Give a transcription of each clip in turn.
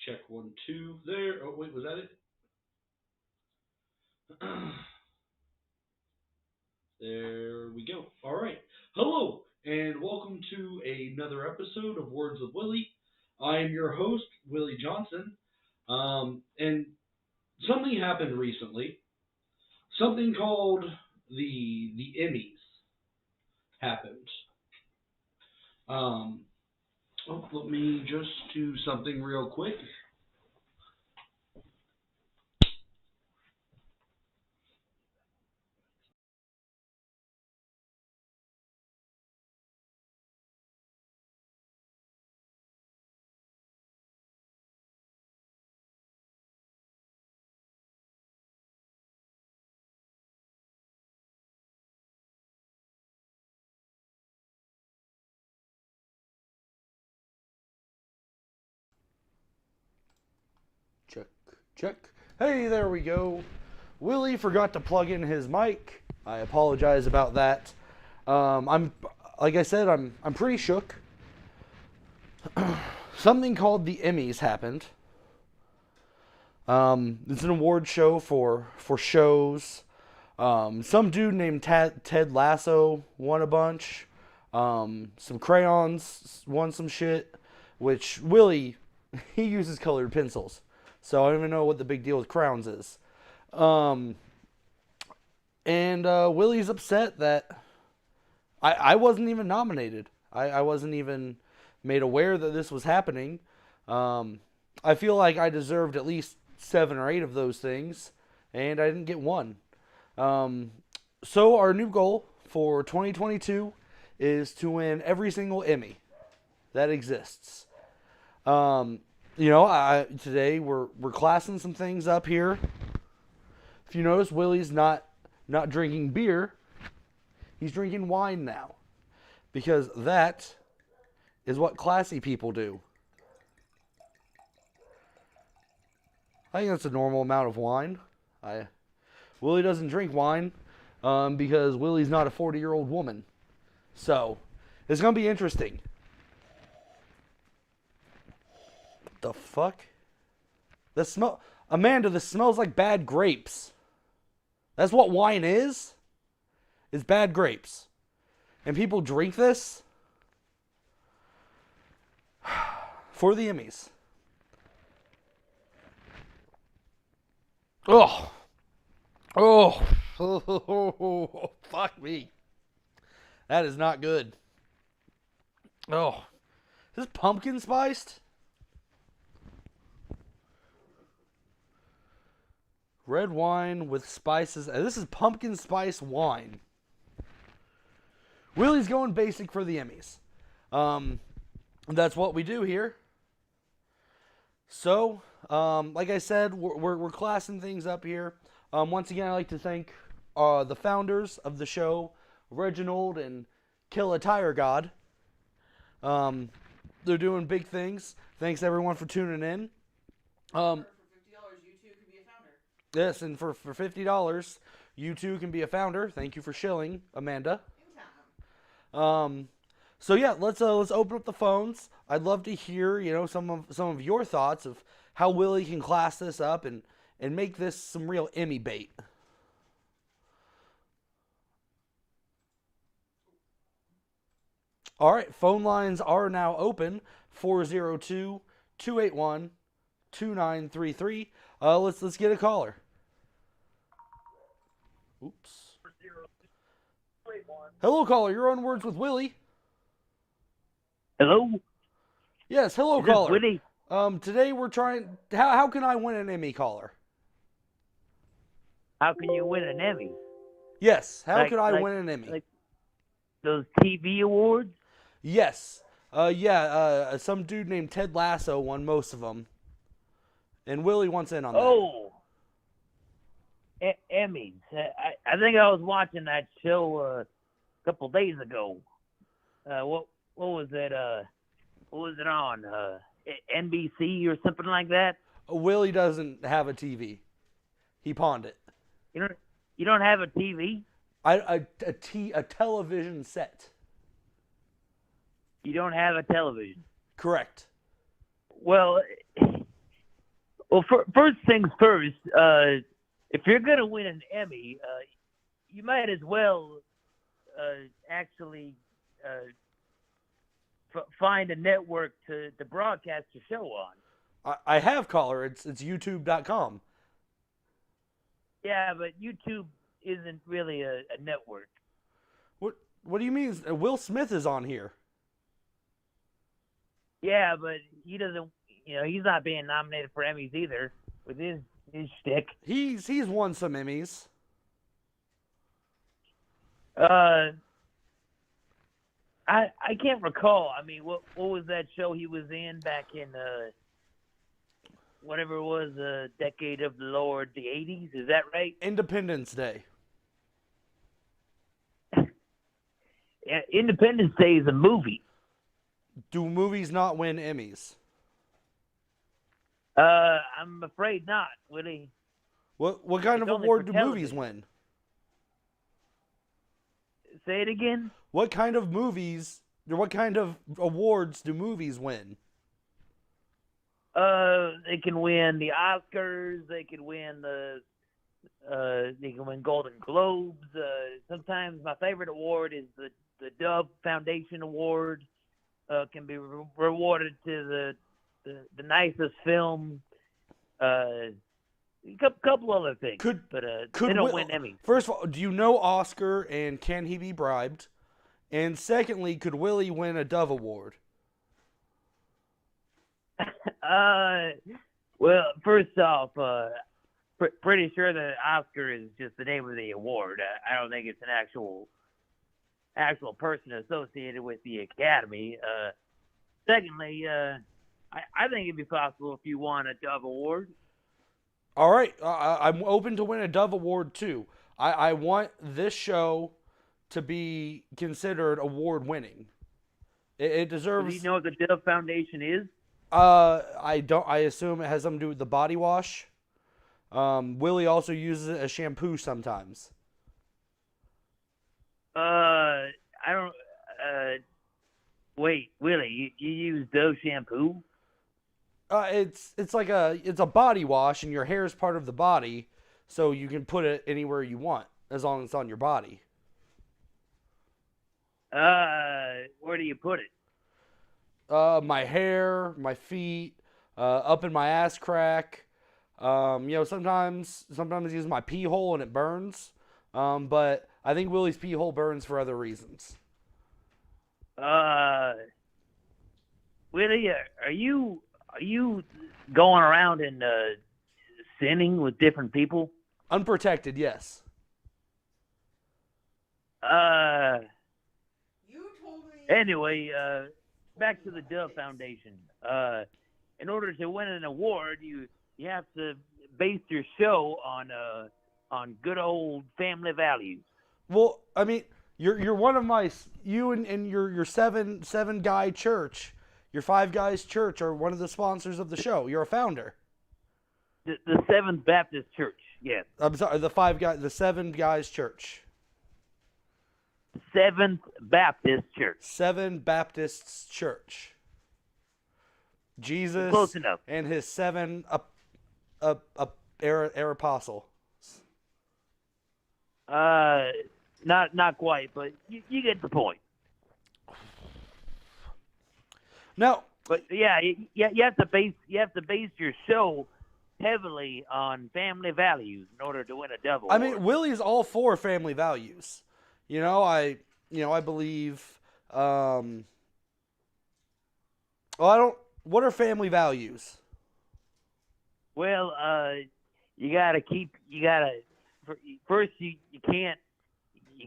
Check 1, 2. There. Oh wait, was that it? There we go. All right. Hello and welcome to another episode of Words with Willie. I am your host, Willie Johnson. And something happened recently. Something called the Emmys happened. Um, Let me just do something real quick. Check, check. Hey, there we go. Willie forgot to plug in his mic. I apologize about that. I'm, like I said, I'm pretty shook. Something called the Emmys happened. It's an award show for shows. Some dude named Ted Lasso won a bunch. Some crayons won some shit. Which Willie, he uses colored pencils, so I don't even know what the big deal with crowns is. Um, and Willie's upset that I wasn't even nominated. I wasn't even made aware that this was happening. I feel like I deserved at least 7 or 8 of those things, and I didn't get one. So our new goal for 2022 is to win every single Emmy that exists. Today we're classing some things up here. If you notice, Willie's not drinking beer. He's drinking wine now, because that is what classy people do. I think that's a normal amount of wine. Willie doesn't drink wine because Willie's not a 40-year-old woman. So it's gonna be interesting. What the fuck? The smell, Amanda. This smells like bad grapes. That's what wine is. It's bad grapes, and people drink this for the Emmys. Oh, oh, fuck me. That is not good. Oh, is this pumpkin spiced? Red wine with spices. This is pumpkin spice wine. Willie's going basic for the Emmys. That's what we do here. So, like I said, we're classing things up here. Once again, I'd like to thank the founders of the show, Reginald and Kill a Tire God. They're doing big things. Thanks everyone for tuning in. For $50, you too can be a founder. Yes, and for $50, you too can be a founder. Thank you for shilling, Amanda. So yeah, let's open up the phones. I'd love to hear, some of your thoughts of how Willie can class this up and make this some real Emmy bait. All right, phone lines are now open. 402-281-2933. Let's get a caller. Oops. Hello, caller. You're on Words with Willie. Hello? Yes, hello, Is this caller. Willie? Today we're trying. How can I win an Emmy, caller? How can you win an Emmy? Yes. How could I win an Emmy? Like those TV awards? Yes. Some dude named Ted Lasso won most of them, and Willie wants in on that. Oh, Emmys. I think I was watching that show a couple days ago. What was it? What was it on? NBC or something like that? Willie doesn't have a TV. He pawned it. You don't have a TV? A television set. You don't have a television? Correct. Well, Well, first things first. If you're gonna win an Emmy, you might as well actually find a network to broadcast your show on. I have caller. It's YouTube.com. Yeah, but YouTube isn't really a network. What do you mean? Will Smith is on here. Yeah, but he doesn't. He's not being nominated for Emmys either with his shtick. He's won some Emmys. I can't recall. I mean, what was that show he was in back in whatever it was, decade of the Lord, the 80s? Is that right? Independence Day. Independence Day is a movie. Do movies not win Emmys? I'm afraid not, Willie. What kind It's of only award for do movies television. win? Say it again. What kind of movies or what kind of awards do movies win? They can win the Oscars. They can win they can win Golden Globes. Sometimes my favorite award is the Dove Foundation Award. Can be rewarded to the nicest film. A couple other things, but they don't win Emmy. First of all, do you know Oscar and can he be bribed? And secondly, could Willie win a Dove Award? Well, first off, pretty sure the Oscar is just the name of the award. I don't think it's an actual person associated with the Academy. Secondly, I think it'd be possible if you won a Dove Award. All right, I'm open to win a Dove Award too. I want this show to be considered award-winning. It deserves. Do you know what the Dove Foundation is? I don't. I assume it has something to do with the body wash. Willie also uses it as shampoo sometimes. I don't. Wait, Willie, you use Dove shampoo? It's like a body wash, and your hair is part of the body, so you can put it anywhere you want as long as it's on your body. Where do you put it? My hair, my feet, up in my ass crack. Sometimes I use my pee hole and it burns. But I think Willie's pee hole burns for other reasons. Willie, are you going around and sinning with different people? Unprotected, yes. You told me. Anyway, back to the Dove Foundation. In order to win an award, you have to base your show on good old family values. Well, I mean, you're one of you and your seven guy church, your Five Guys church are one of the sponsors of the show. You're a founder. The Seventh Baptist Church, yes. I'm sorry, the Seven Guys church. Seventh Baptist Church. Seven Baptists Church. Jesus Close enough. And his seven apostles. Not quite, but you get the point. Now, but yeah, you have to base your show heavily on family values in order to win a Dove Award. I mean, Willie's all for family values. I believe. What are family values? Well, first you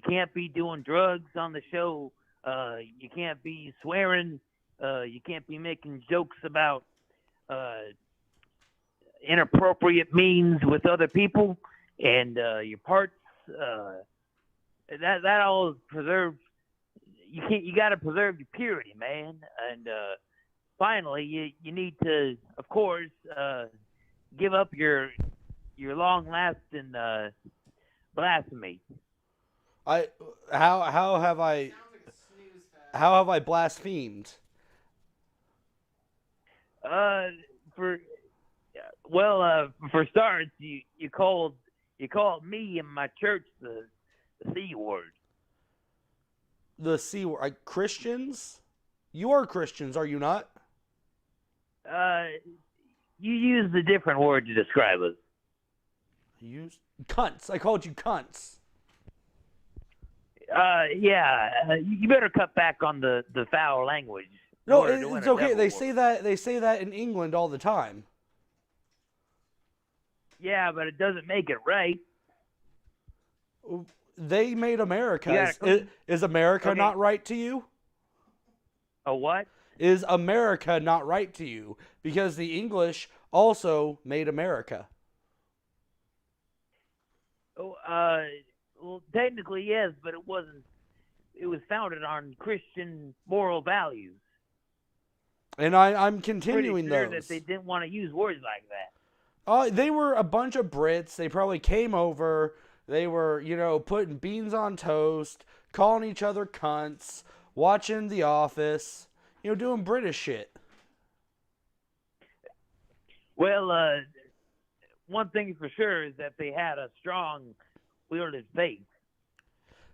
can't be doing drugs on the show. You can't be swearing. You can't be making jokes about inappropriate means with other people and your parts. That all is preserved. You got to preserve your purity, man. And finally, you need to, of course, give up your long-lasting blasphemy. How have I blasphemed? Well, for starters, you called me and my church the C word. The C word. Christians? You are Christians, are you not? You used a different word to describe us. Cunts. I called you cunts. Yeah. You better cut back on the foul language. No, it's okay. They say that in England all the time. Yeah, but it doesn't make it right. They made America. Is America not right to you? A what? Is America not right to you? Because the English also made America. Oh, well, technically yes, but it wasn't. It was founded on Christian moral values. And I'm continuing Pretty sure those. that they didn't want to use words like that. They were a bunch of Brits. They probably came over. They were, putting beans on toast, calling each other cunts, watching The Office, doing British shit. Well, one thing for sure is that they had a strong wielded faith.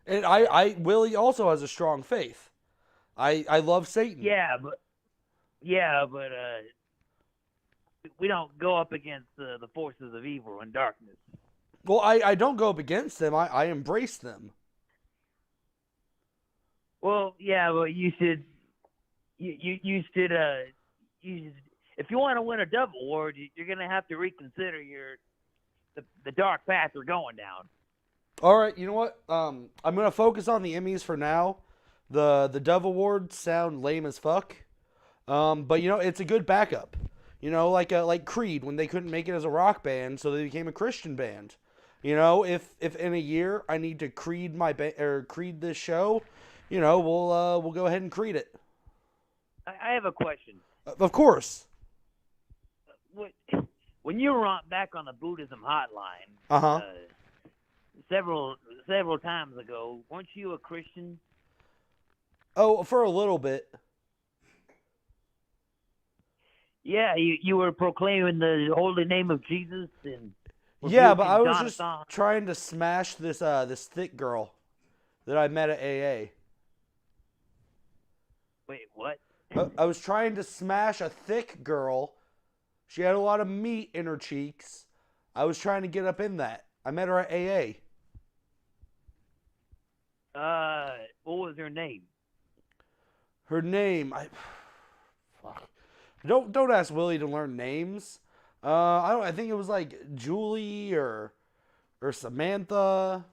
And Willie also has a strong faith. I love Satan. Yeah, but we don't go up against the forces of evil and darkness. Well, I don't go up against them. I embrace them. Well, yeah, well, you should. If you want to win a Dove Award, you're gonna have to reconsider the dark path you're going down. All right, you know what? I'm gonna focus on the Emmys for now. The Dove Awards sound lame as fuck. But it's a good backup. Like Creed when they couldn't make it as a rock band, so they became a Christian band. If in a year I need to Creed Creed this show, we'll go ahead and Creed it. I have a question. Of course. When you were back on the Buddhism hotline, several times ago, weren't you a Christian? Oh, for a little bit. Yeah, you were proclaiming the holy name of Jesus and. Yeah, but I was just trying to smash this thick girl that I met at AA. Wait, what? I was trying to smash a thick girl. She had a lot of meat in her cheeks. I was trying to get up in that. I met her at AA. What was her name? Her name, fuck. Don't ask Willie to learn names. I think it was like Julie or Samantha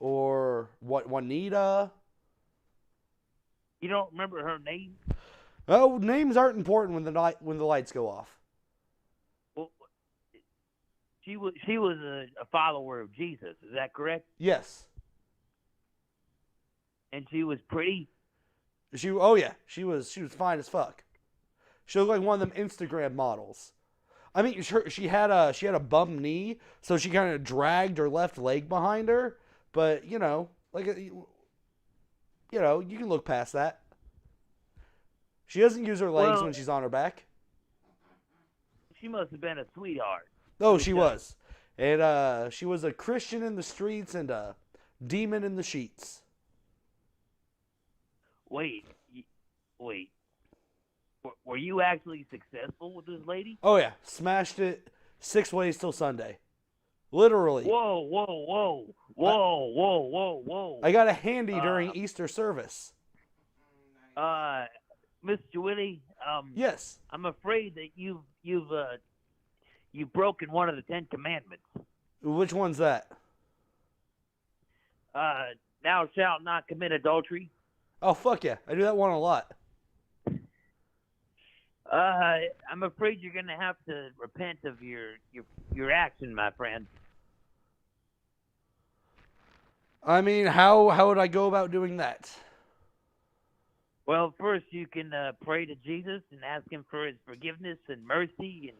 or Juanita. You don't remember her name? Oh, names aren't important when the lights go off. Well, she was a follower of Jesus. Is that correct? Yes. And she was pretty. She was fine as fuck. She looked like one of them Instagram models. I mean, she had a bum knee, so she kind of dragged her left leg behind her. But you can look past that. She doesn't use her legs when she's on her back. She must have been a sweetheart. Oh, she was, and she was a Christian in the streets and a demon in the sheets. Wait. Were you actually successful with this lady? Oh yeah, smashed it 6 ways till Sunday. Literally. Whoa. I got a handy during Easter service. Mr. Willie, yes. I'm afraid that you've broken one of the 10 Commandments. Which one's that? Thou shalt not commit adultery. Oh fuck yeah, I do that one a lot. I'm afraid you're gonna have to repent of your action, my friend. I mean, how would I go about doing that? Well, first you can pray to Jesus and ask him for his forgiveness and mercy, and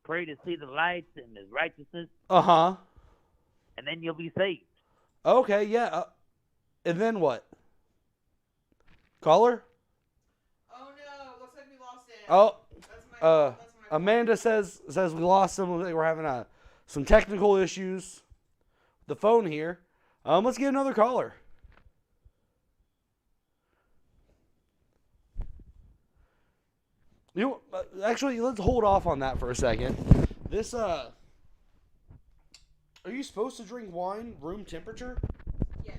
pray to see the light and his righteousness. Uh-huh. And then you'll be saved. Okay, yeah. And then what? Caller? Oh no! Looks like we lost it. Oh. That's my Amanda says we lost some. We're having some technical issues. The phone here. Let's get another caller. Actually, let's hold off on that for a second. This are you supposed to drink wine room temperature? Yes.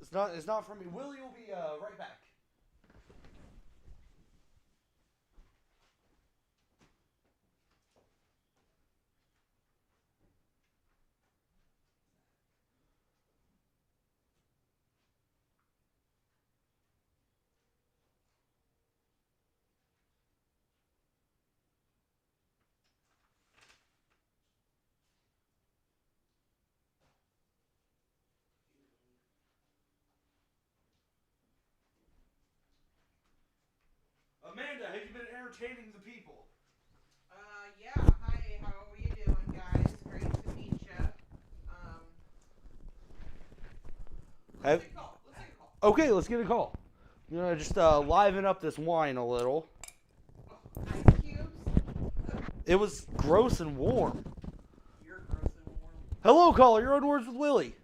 It's not for me. Willie will be right back. Amanda, have you been entertaining the people? Yeah. Hi, how are you doing, guys? Great to meet you. Let's take a call. Okay, let's get a call. You know, just liven up this wine a little. Ice cubes? It was gross and warm. You're gross and warm. Hello, caller. You're on Words with Willie.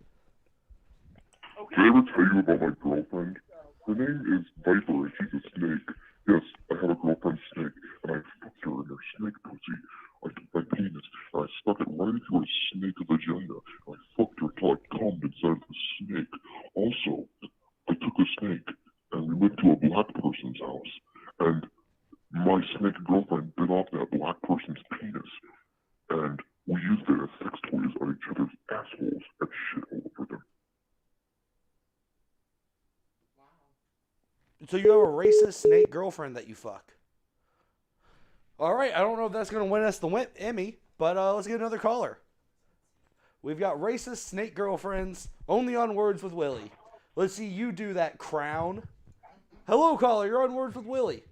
Did I ever tell you about my girlfriend? Her name is Viper, and she's a snake. Yes, I have a girlfriend snake, and I fucked her in her snake pussy. I took my penis, and I stuck it right into her snake vagina, and I fucked her till I cummed inside of the snake. Also, I took a snake, and we went to a black person's house, and my snake girlfriend bit off that black person's penis, and we used it as sex toys on each other's assholes and shit all over them. So you have a racist snake girlfriend that you fuck. All right, I don't know if that's going to win us the Emmy, but let's get another caller. We've got racist snake girlfriends only on Words with Willie. Let's see you do that, Crown. Hello, caller. You're on Words with Willie.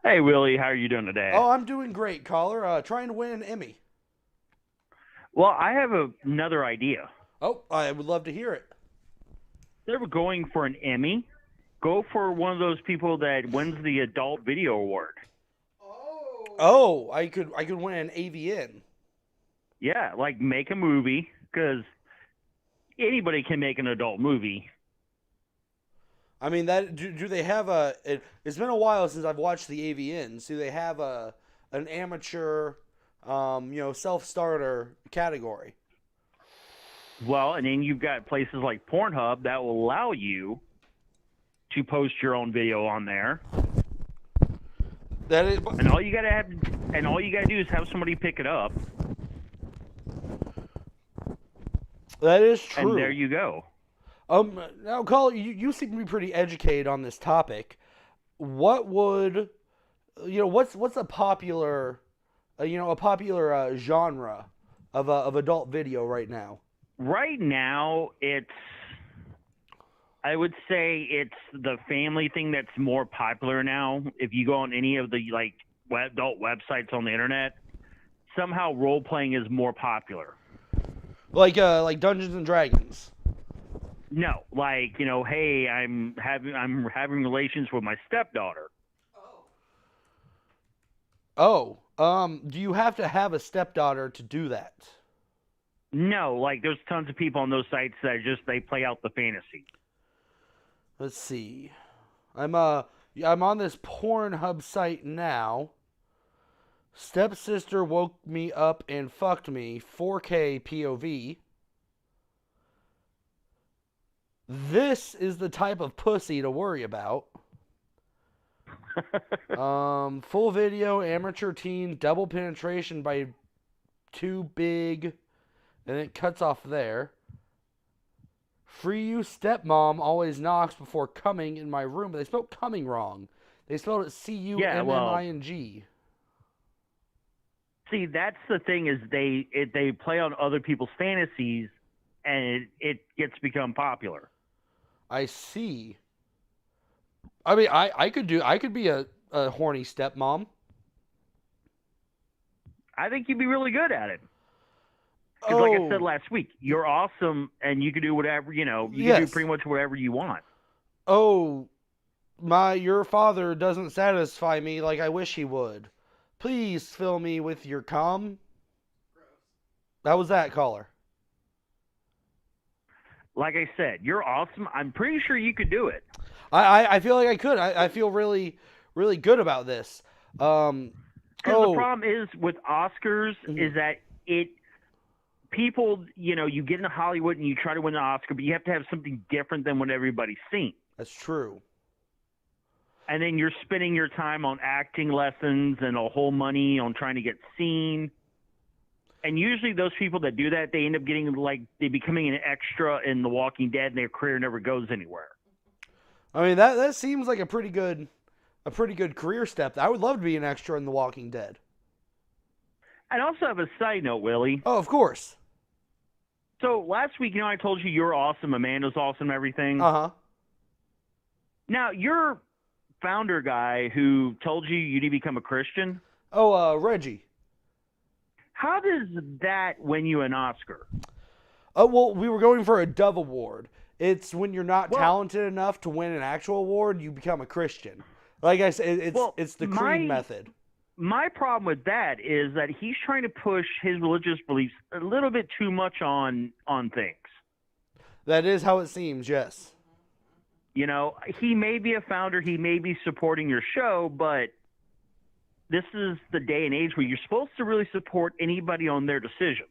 Hey, Willie. How are you doing today? Oh, I'm doing great, caller. Trying to win an Emmy. Well, I have another idea. Oh, I would love to hear it. They were going for an Emmy. Go for one of those people that wins the Adult Video Award. Oh, I could win an AVN. Yeah, like make a movie, because anybody can make an adult movie. I mean, that do they have it's been a while since I've watched the AVNs. Do they have an amateur, self-starter category? Well, and then you've got places like Pornhub that will allow you to post your own video on there. That is, and all you gotta do is have somebody pick it up. That is true. And there you go. Now, caller, you seem to be pretty educated on this topic. What would, what's a popular, genre of adult video right now? Right now, I would say it's the family thing that's more popular now. If you go on any of the adult websites on the internet, somehow role playing is more popular. Like Dungeons and Dragons. No, hey, I'm having relations with my stepdaughter. Oh, do you have to have a stepdaughter to do that? No, there's tons of people on those sites that they play out the fantasy. Let's see. I'm on this Pornhub site now. Stepsister woke me up and fucked me. 4K POV. This is the type of pussy to worry about. Full video, amateur teen, double penetration by too big, and it cuts off there. Free you stepmom always knocks before coming in my room, but they spelled coming wrong. They spelled it CUMMING. See, that's the thing is they play on other people's fantasies, and it gets become popular. I see. I mean, I could be a horny stepmom. I think you'd be really good at it. Because like I said last week, you're awesome, and you can do whatever, you can do pretty much whatever you want. Oh, your father doesn't satisfy me like I wish he would. Please fill me with your cum. How was that, caller? Like I said, you're awesome. I'm pretty sure you could do it. I feel like I could. I feel really, really good about this. Because the problem is with Oscars is that people, you get into Hollywood and you try to win an Oscar, but you have to have something different than what everybody's seen. That's true. And then you're spending your time on acting lessons and a whole money on trying to get seen. And usually those people that do that, they end up getting they becoming an extra in The Walking Dead, and their career never goes anywhere. I mean, that seems like a pretty good career step. I would love to be an extra in The Walking Dead. I'd also have a side note, Willie. Oh, of course. So last week, I told you you're awesome, Amanda's awesome, everything. Uh-huh. Now, your founder guy who told you need to become a Christian. Oh, Reggie. How does that win you an Oscar? Oh, well, we were going for a Dove Award. It's when you're not talented enough to win an actual award, you become a Christian. Like I said, it's the Creed method. My problem with that is that he's trying to push his religious beliefs a little bit too much on things. That is how it seems, yes. He may be a founder, he may be supporting your show, but this is the day and age where you're supposed to really support anybody on their decisions.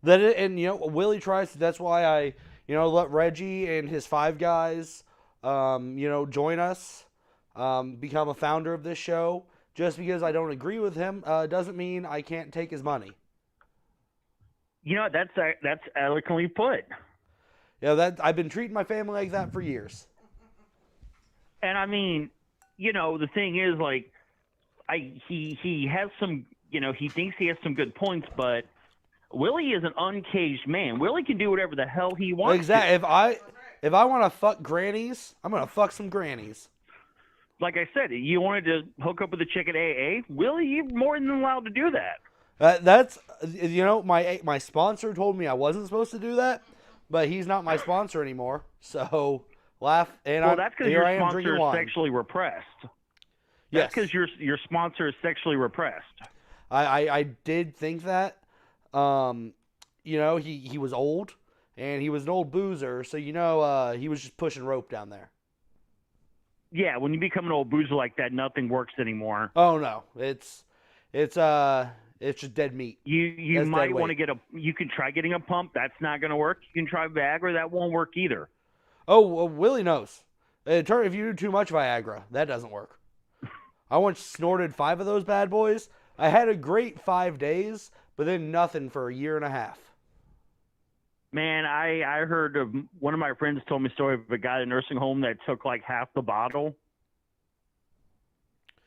Willie tries to. That's why I, let Reggie and his 5 guys, join us, become a founder of this show. Just because I don't agree with him doesn't mean I can't take his money. That's eloquently put. I've been treating my family like that for years. And I mean, the thing is, he has some, he thinks he has some good points, but Willie is an uncaged man. Willie can do whatever the hell he wants. Exactly. If I want to fuck grannies, I'm gonna fuck some grannies. Like I said, you wanted to hook up with a chick at AA, Willie, you're more than allowed to do that. That's my sponsor told me I wasn't supposed to do that, but he's not my sponsor anymore. So laugh and that's because your sponsor is sexually repressed. That's because your sponsor is sexually repressed. I did think that. He was old and he was an old boozer, so he was just pushing rope down there. Yeah, when you become an old boozer like that, nothing works anymore. Oh no, it's just dead meat. You might want to you can try getting a pump. That's not going to work. You can try Viagra. That won't work either. Oh, well, Willie knows. If you do too much Viagra, that doesn't work. I once snorted 5 of those bad boys. I had a great 5 days, but then nothing for a year and a half. Man, I heard of one of my friends told me a story of a guy in a nursing home that took half the bottle.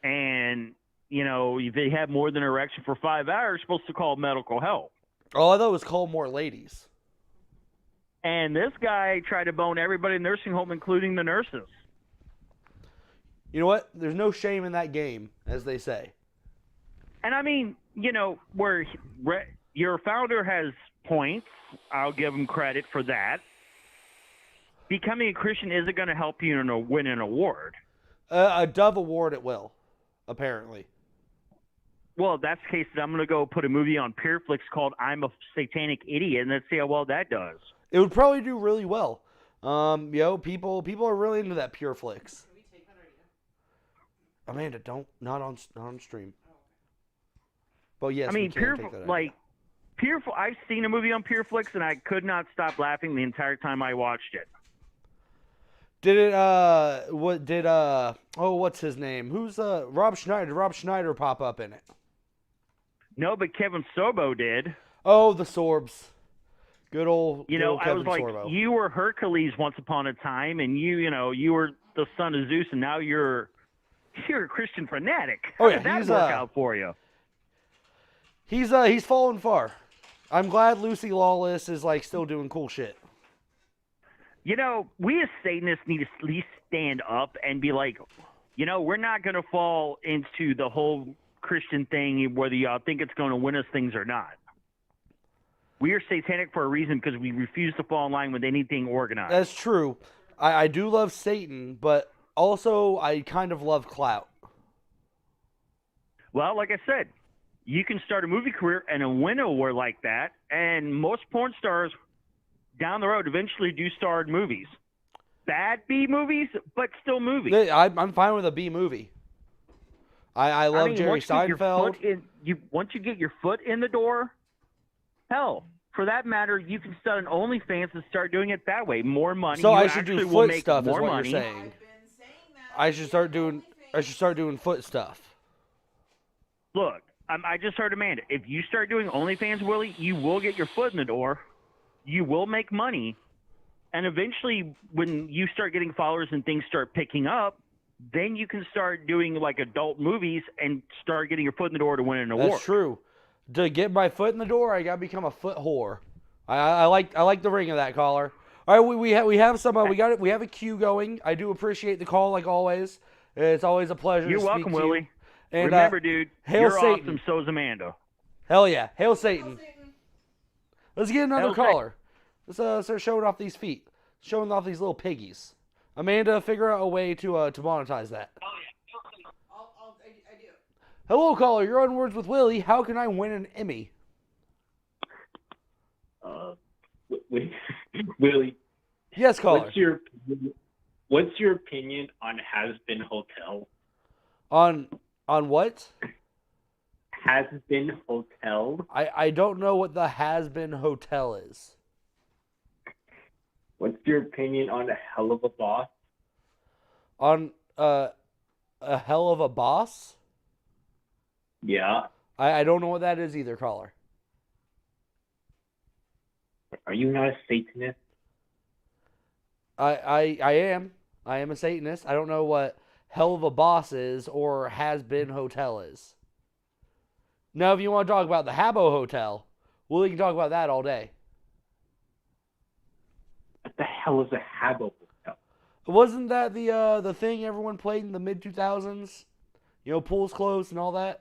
And, if they had more than an erection for 5 hours, you're supposed to call medical help. Oh, I thought it was called more ladies. And this guy tried to bone everybody in the nursing home, including the nurses. You know what? There's no shame in that game, as they say. And I mean, where your founder has points, I'll give him credit for that. Becoming a Christian isn't going to help you win an award. A Dove Award it will, apparently. Well, if that's the case, then I'm going to go put a movie on Pureflix called I'm a Satanic Idiot, and let's see how well that does. It would probably do really well. People are really into that Pureflix. Can we take that idea? Amanda, not on stream. But yes, I mean, we can take that idea. I've seen a movie on Pureflix, and I could not stop laughing the entire time I watched it. Did it, what's his name? Who's, Rob Schneider? Did Rob Schneider pop up in it? No, but Kevin Sorbo did. Oh, the Sorbs. Good old I was like, Sorbo. You were Hercules once upon a time, and you were the son of Zeus, and now you're a Christian fanatic. How did that work out for you? He's fallen far. I'm glad Lucy Lawless is still doing cool shit. We as Satanists need to at least stand up and be like, we're not going to fall into the whole Christian thing, whether y'all think it's going to win us things or not. We are satanic for a reason because we refuse to fall in line with anything organized. That's true. I do love Satan, but also I kind of love clout. Well, like I said, you can start a movie career and win an award like that, and most porn stars down the road eventually do star in movies. Bad B movies, but still movies. I'm fine with a B movie. I love Jerry Seinfeld. Once you get your foot in the door, hell, for that matter, you can start an OnlyFans and start doing it that way. More money. So you I should do actually will foot make stuff, is more what money. you're saying. I've been saying that. I should start doing foot stuff. Look, I just heard Amanda. If you start doing OnlyFans, Willie, you will get your foot in the door. You will make money. And eventually, when you start getting followers and things start picking up, then you can start doing like adult movies and start getting your foot in the door to win an award. That's true. To get my foot in the door, I gotta become a foot whore. I like the ring of that, caller. All right, we have some we have a queue going. I do appreciate the call like always. It's always a pleasure. You're to speak welcome, to you. Willie. And remember, dude, hail you're Satan. awesome. So's Amanda. Hell yeah, hail Satan. Satan. Let's get another Hail caller. Let's start showing off these feet, showing off these little piggies. Amanda, figure out a way to monetize that. I do. Hello, caller. You're on Words with Willie. How can I win an Emmy? Willie, Yes, caller. what's your opinion on Has Been Hotel? On what? Has Been Hotel? I don't know what the Has Been Hotel is. What's your opinion on A Hell of a Boss? On a hell of a boss? Yeah. I don't know what that is either, caller. Are you not a Satanist? I am. I am a Satanist. I don't know what hell of a boss is or Has Been Hotel is. Now, if you want to talk about the Habbo Hotel, well, we can talk about that all day. What the hell is a Habbo Hotel? Wasn't that the thing everyone played in the mid 2000s? You know, pools closed and all that.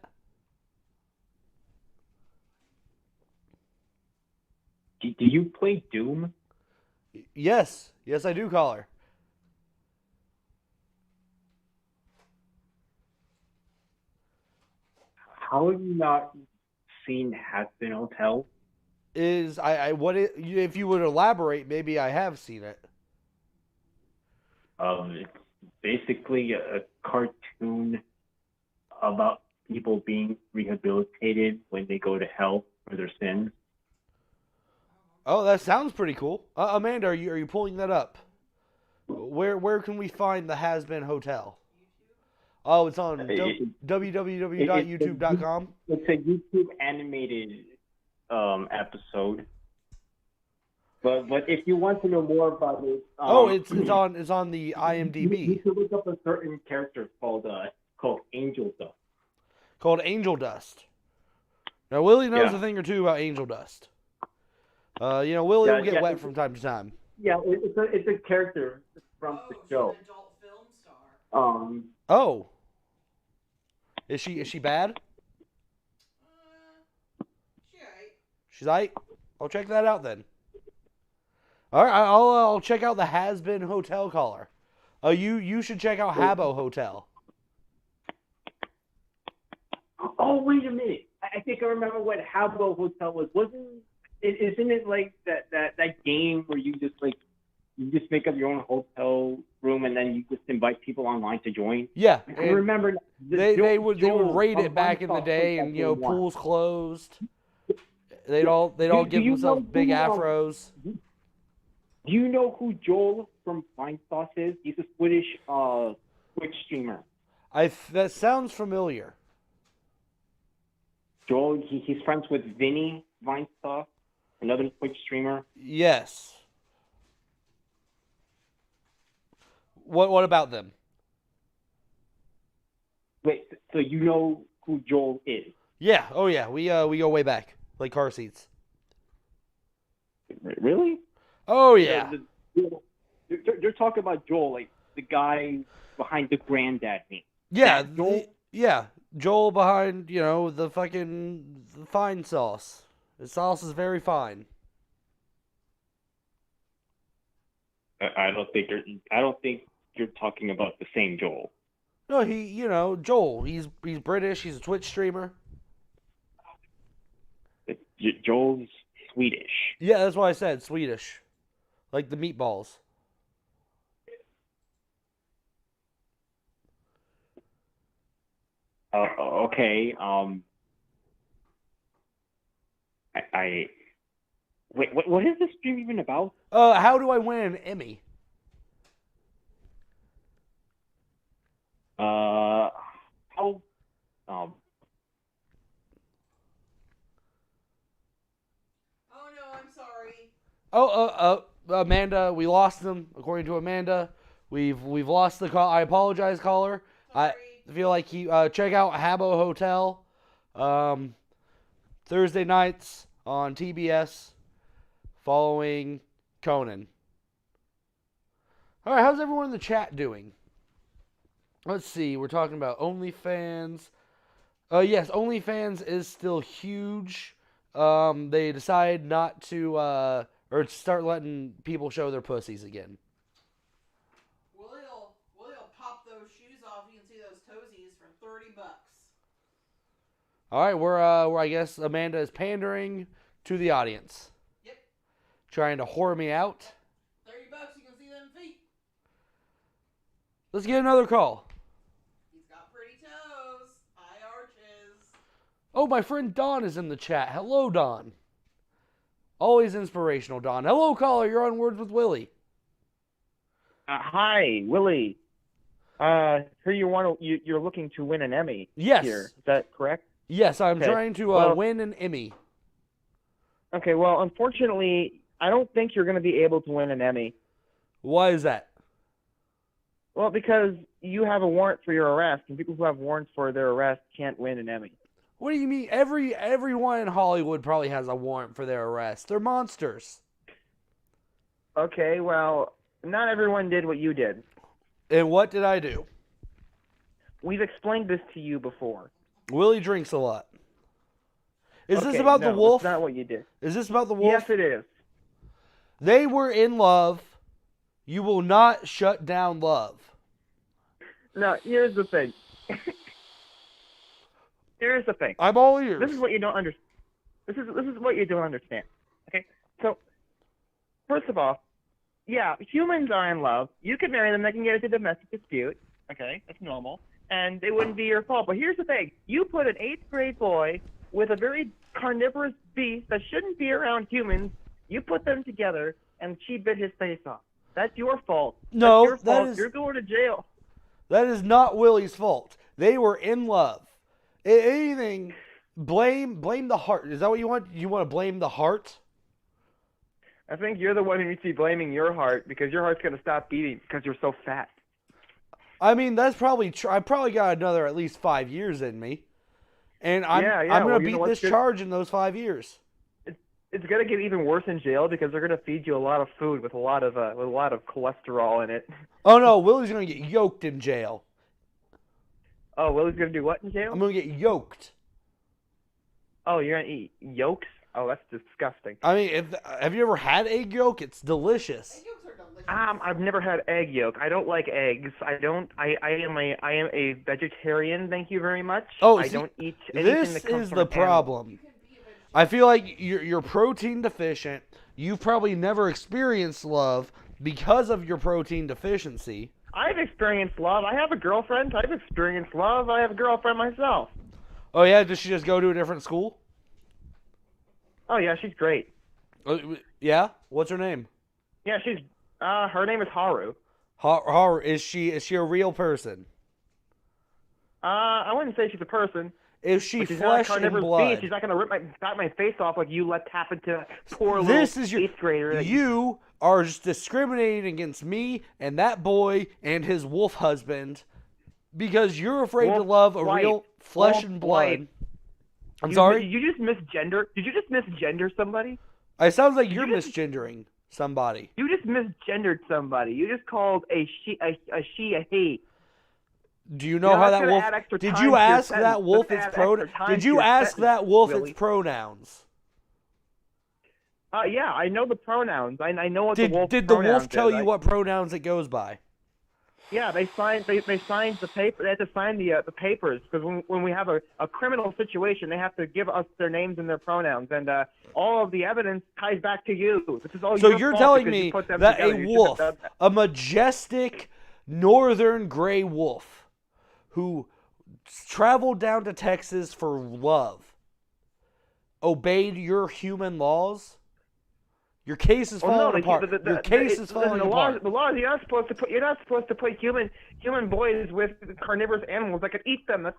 Do you play Doom? Yes, I do, caller. How have you not seen Has Been Hotel? If you would elaborate, maybe I have seen it. It's basically a cartoon about people being rehabilitated when they go to hell for their sins. Oh, that sounds pretty cool. Amanda, are you pulling that up? Where can we find the Has Been Hotel? Oh, it's on www.youtube.com. It's a YouTube animated episode. But if you want to know more about it, it's on the IMDb. You should look up a certain character called Angel Dust. Called Angel Dust. Now Willie knows Yeah. a thing or two about Angel Dust. Willie will get wet from time to time. Yeah, it's a character from the show. She's an adult film star. Oh, is she bad? She's aight. I'll check that out then. All right, I'll check out the Has Been Hotel, caller. You should check out Habbo Hotel. Oh, wait a minute. I think I remember what Habbo Hotel was. Isn't it like that game where you just make up your own hotel room and then you just invite people online to join? Yeah, I remember they would rate it back in the day, and pools closed. They'd all give themselves big afros. Do you know who Joel from Fine Sauce is? He's a Swedish Twitch streamer. That sounds familiar. Joel, he's friends with Vinny Vine Sauce, another Twitch streamer. Yes. What about them? Wait, so you know who Joel is? Yeah. Oh yeah. We go way back, like car seats. Really? Oh yeah. You're talking about Joel, like the guy behind the Granddad meme. Yeah. Joel? Joel behind the fucking fine sauce. The sauce is very fine. I don't think you're talking about the same Joel. No, Joel. He's British. He's a Twitch streamer. Joel's Swedish. Yeah, that's why I said Swedish, like the meatballs. Okay. Wait. What is this stream even about? How do I win an Emmy? How? Oh no, I'm sorry. Amanda, we lost them. According to Amanda, we've lost the call. I apologize, caller. Sorry. I feel like check out Habbo Hotel, Thursday nights on TBS, following Conan. All right, how's everyone in the chat doing? Let's see. We're talking about OnlyFans. Yes, OnlyFans is still huge. They decided not to, or start letting people show their pussies again. Willie'll pop those shoes off. You can see those toesies for $30. All right, we're I guess Amanda is pandering to the audience. Yep. Trying to whore me out. $30. You can see them feet. Let's get another call. He's got pretty toes. High arches. Oh, my friend Don is in the chat. Hello, Don. Always inspirational, Don. Hello, caller. You're on Words with Willie. Hi, Willie. So you're looking to win an Emmy. Yes. Here. Is that correct? Yes, I'm Okay. trying to Well- win an Emmy. Okay. Well, unfortunately, I don't think you're going to be able to win an Emmy. Why is that? Well, because you have a warrant for your arrest, and people who have warrants for their arrest can't win an Emmy. What do you mean? Everyone in Hollywood probably has a warrant for their arrest. They're monsters. Okay. Well, not everyone did what you did. And what did I do? We've explained this to you before. Willie drinks a lot. Is this Okay, about no, the wolf? That's not what you did. Is this about the wolf? Yes, it is. They were in love. You will not shut down love. No, here's the thing. Here's the thing. I'm all ears. This is what you don't understand. This is what you don't understand. Okay, so first of all, yeah, humans are in love. You can marry them. They can get into domestic dispute. Okay, that's normal, and it wouldn't be your fault. But here's the thing: you put an 8th grade boy with a very carnivorous beast that shouldn't be around humans. You put them together, and she bit his face off. That's your fault. No, that's your that fault. is- You're going to jail. That is not Willie's fault. They were in love. Anything, blame the heart. Is that what you want? You want to blame the heart? I think you're the one who needs to be blaming your heart because your heart's going to stop beating because you're so fat. I mean, that's probably true. I probably got another at least 5 years in me. And I'm Yeah, going well, to you know beat what's this good? charge in those 5 years. It's going to get even worse in jail because they're going to feed you a lot of food with a lot of cholesterol in it. Oh, no, Willie's going to get yoked in jail. Oh, Willie's going to do what in jail? I'm going to get yoked. Oh, you're going to eat yolks? Oh, that's disgusting. I mean, have you ever had egg yolk? It's delicious. Egg yolks are delicious. I've never had egg yolk. I don't like eggs. I am a vegetarian. Thank you very much. Oh, I see, don't eat anything this that comes is from the an animal. problem. You can be a vegetarian. I feel like you're protein deficient. You've probably never experienced love because of your protein deficiency. I've experienced love. I have a girlfriend. I've experienced love. I have a girlfriend myself. Oh yeah, does she just go to a different school? Oh yeah, she's great. Yeah, what's her name? Yeah, she's her name is Haru. Is she a real person? I wouldn't say she's a person. Is she But she's not a flesh and carnivorous blood? beast. She's not gonna bite my face off like you let happen to poor This little is your 8th grader. that you are just discriminating against me and that boy and his wolf husband because you're afraid to Wolf love a white. real flesh Wolf and blood. white. I'm sorry? Did you just misgender? Did you just misgender somebody? It sounds like you're you just- misgendering somebody. You just misgendered somebody. You just called a she a he. Do you know You know, how that's that gonna wolf? add extra Did time you to your ask sentence. that wolf That's its gonna add pro? extra time Did to you your ask sentence, that wolf Willie. its pronouns? Yeah, I know the pronouns. I know what Did the wolf the wolf pronouns tell is. you what pronouns it goes by? Yeah, they signed the paper. They had to sign the papers because when we have a criminal situation, they have to give us their names and their pronouns, and all of the evidence ties back to you. This is all So your you're fault telling because you me put them that together. a You shouldn't have wolf, done that. a majestic northern gray wolf, who traveled down to Texas for love, obeyed your human laws? Your case is falling apart. Your case is falling apart. The laws. You're not supposed to put human boys with carnivorous animals that could eat them. That's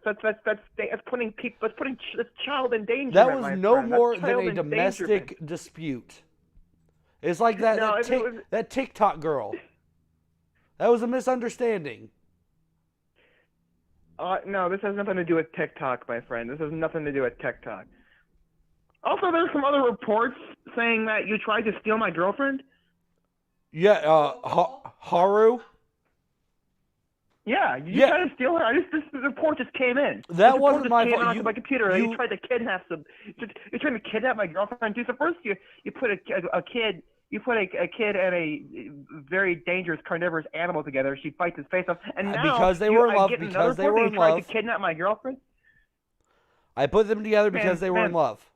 putting this child in danger. That was my no friend. more That's than child a endangerment. domestic dispute. It's like that No, that TikTok girl. That was a misunderstanding. No, this has nothing to do with TikTok, my friend. This has nothing to do with TikTok. Also, there's some other reports saying that you tried to steal my girlfriend. Yeah, Haru. Yeah, you tried to steal her. This report just came in. That this wasn't my came fault. onto my computer. You tried to kidnap some. You're trying to kidnap my girlfriend too. So first you put a kid. You put a kid and a very dangerous carnivorous animal together. She bites his face off, and now because they were in love. Because they were in love. Tried to kidnap my girlfriend. I put them together because they were in love.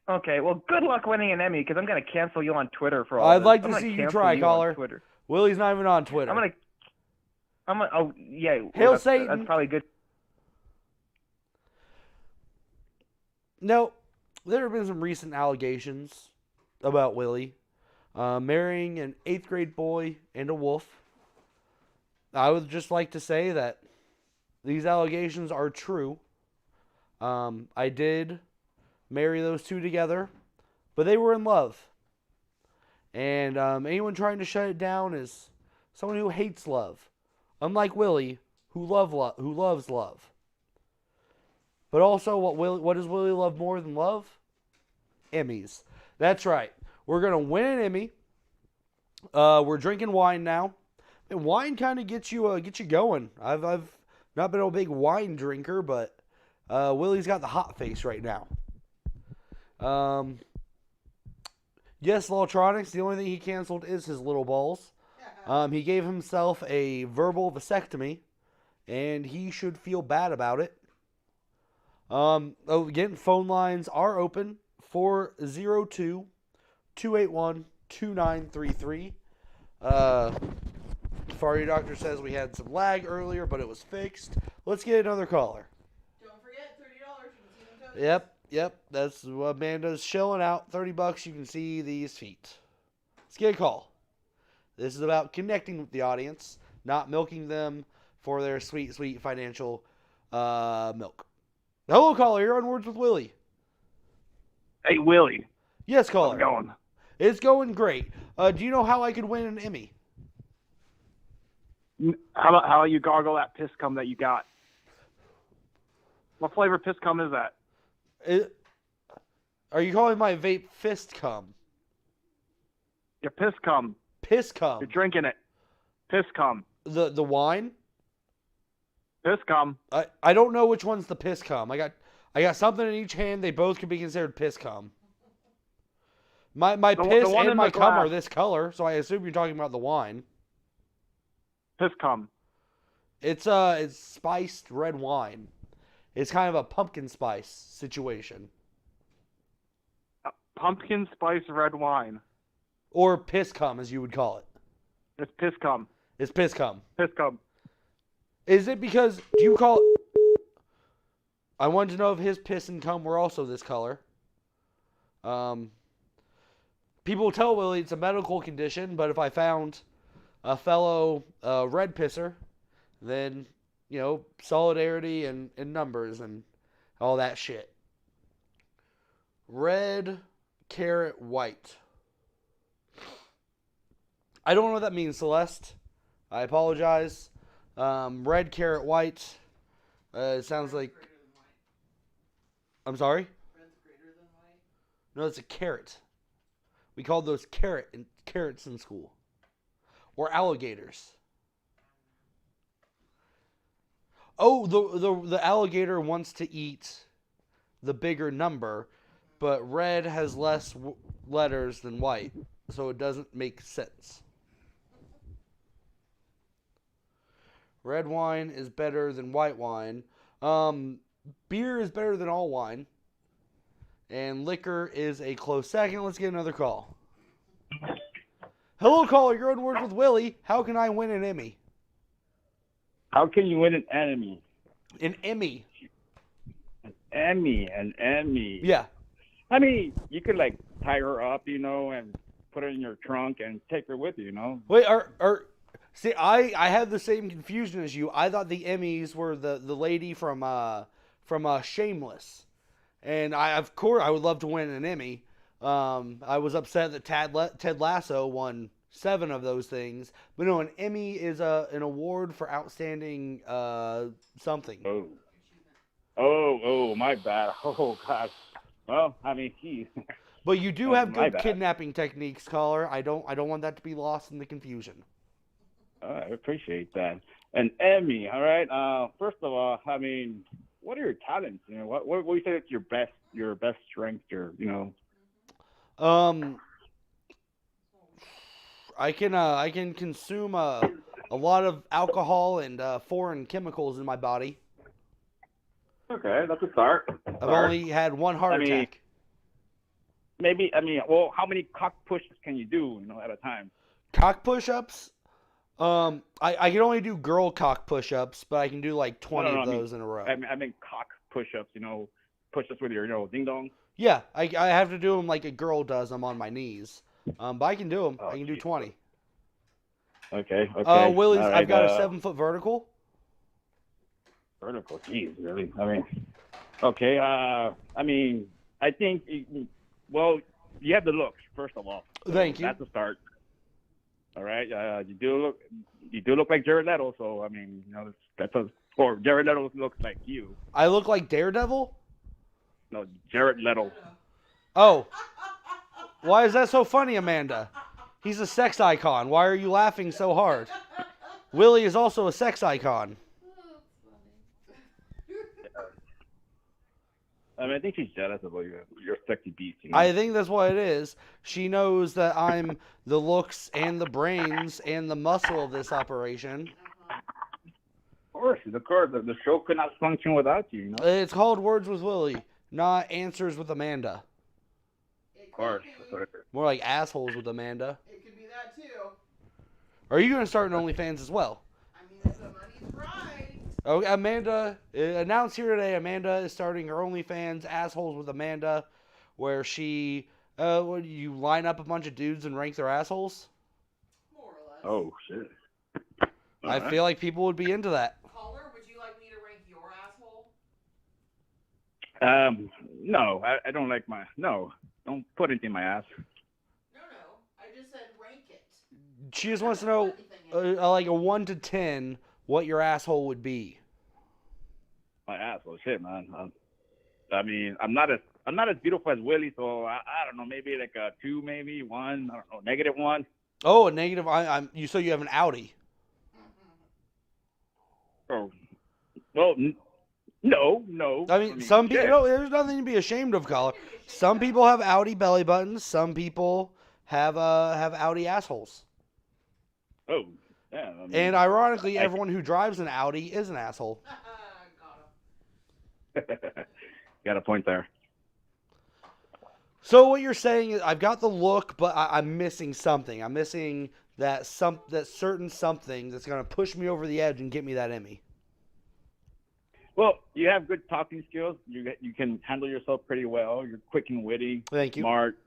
Okay, well, good luck winning an Emmy because I'm gonna cancel you on Twitter for all I'd this. like to see you try, caller. Willie's not even on Twitter. I'm gonna. Oh yeah. Hail Satan. That's probably good. No, there have been some recent allegations about Willie marrying an 8th grade boy and a wolf. I would just like to say that these allegations are true. I did marry those two together, but they were in love. And anyone trying to shut it down is someone who hates love, unlike Willie, who loves love. But also, what does Willie love more than love? Emmys. That's right. We're gonna win an Emmy. We're drinking wine now, and wine kind of gets you going. I've not been a big wine drinker, but Willie's got the hot face right now. Yes, Lawtronics, the only thing he canceled is his little balls. He gave himself a verbal vasectomy, and he should feel bad about it. Again, phone lines are open, 402-281-2933. Farty Doctor says we had some lag earlier, but it was fixed. Let's get another caller. Don't forget, $30. You can see them toes. Yep. That's what Amanda's shilling out. $30. You can see these feet. Let's get a call. This is about connecting with the audience, not milking them for their sweet, sweet financial milk. Hello, caller. You're on Words with Willie. Hey, Willie. Yes, caller. How's it going? It's going great. Do you know how I could win an Emmy? How about you gargle that piss cum that you got? What flavor piss cum is that? Are you calling my vape fist cum? Your piss cum. Piss cum. You're drinking it. Piss cum. The wine? Piss cum. I don't know which one's the piss cum. I got something in each hand. They both could be considered piss cum. My piss and my cum are this color, so I assume you're talking about the wine. Piss cum. It's spiced red wine. It's kind of a pumpkin spice situation. Pumpkin spice red wine. Or piss cum, as you would call it. It's piss cum. It's piss cum. Piss cum. Is it because, do you call it? I wanted to know if his piss and cum were also this color. People tell Willie it's a medical condition, but if I found a fellow red pisser, then, solidarity and numbers and all that shit. Red, carrot, white. I don't know what that means, Celeste. I apologize. Red, carrot, white. It sounds like... I'm sorry? Red's greater than white. No, it's a carrot. We called those carrots in school. Or alligators. Oh, the alligator wants to eat the bigger number, but red has less letters than white, so it doesn't make sense. Red wine is better than white wine. Beer is better than all wine. And liquor is a close second. Let's get another call. Hello, caller. You're on Words with Willie. How can I win an Emmy? How can you win an enemy? An Emmy. An Emmy. Yeah. I mean, you could like tie her up, and put her in your trunk and take her with you, Wait, see, I had the same confusion as you. I thought the Emmys were the lady from Shameless, and of course I would love to win an Emmy. I was upset that Ted Lasso won 7 of those things, but no, an Emmy is an award for outstanding something. Oh, my bad. Oh gosh. Well, I mean, geez. But you do have My good bad. kidnapping techniques, caller. I don't want that to be lost in the confusion. I appreciate that. An Emmy, all right. First of all, I mean, what are your talents? What do you say is your best strength? I can consume a lot of alcohol and foreign chemicals in my body. Okay, that's a start. I've only had one heart attack. Well, how many cock pushes can you do, at a time? Cock push-ups? I can only do girl cock push-ups, but I can do like 20 of those in a row. I mean cock push-ups, push-ups with your, ding-dong. Yeah, I have to do them like a girl does them on my knees. But I can do them. I can do 20. Okay. Willie's, right, I've got a 7-foot vertical. Vertical, geez, really? I mean, okay. I think, well, you have the looks, first of all. So Thank you. That's a start. All right. You do look like Jared Leto, so I mean, or Jared Leto looks like you. I look like Daredevil? No, Jared Leto. Oh. Why is that so funny, Amanda? He's a sex icon. Why are you laughing so hard? Willie is also a sex icon. I mean, I think she's jealous of your sexy beast. I think that's what it is. She knows that I'm the looks and the brains and the muscle of this operation. Of course. The show could not function without you, It's called Words with Willie, not Answers with Amanda. Of course. More like Assholes with Amanda. It could be that too. Are you going to start an OnlyFans as well? I mean, if the money's right. Oh, Amanda, announced here today, Amanda is starting her OnlyFans, Assholes with Amanda, where she, you line up a bunch of dudes and rank their assholes? More or less. Oh, shit. I feel like people would be into that. Caller, would you like me to rank your asshole? No, I don't like no, don't put anything in my ass. No. I just said rank it. She just wants to know, like a 1 to 10, what your asshole would be. My asshole, shit, man. I mean, I'm not as beautiful as Willie, so I don't know, maybe like a 2, maybe 1, I don't know, -1. Oh, a negative. So you have an Audi. Oh, well, no. I mean, some people. There's nothing to be ashamed of, caller. Some people have Audi belly buttons. Some people have Audi assholes. Oh, yeah. I mean, And ironically, everyone who drives an Audi is an asshole. got a point there. So what you're saying is, I've got the look, but I'm missing something. I'm missing that certain something that's gonna push me over the edge and get me that Emmy. Well, you have good talking skills. You can handle yourself pretty well. You're quick and witty. Thank you. Smart,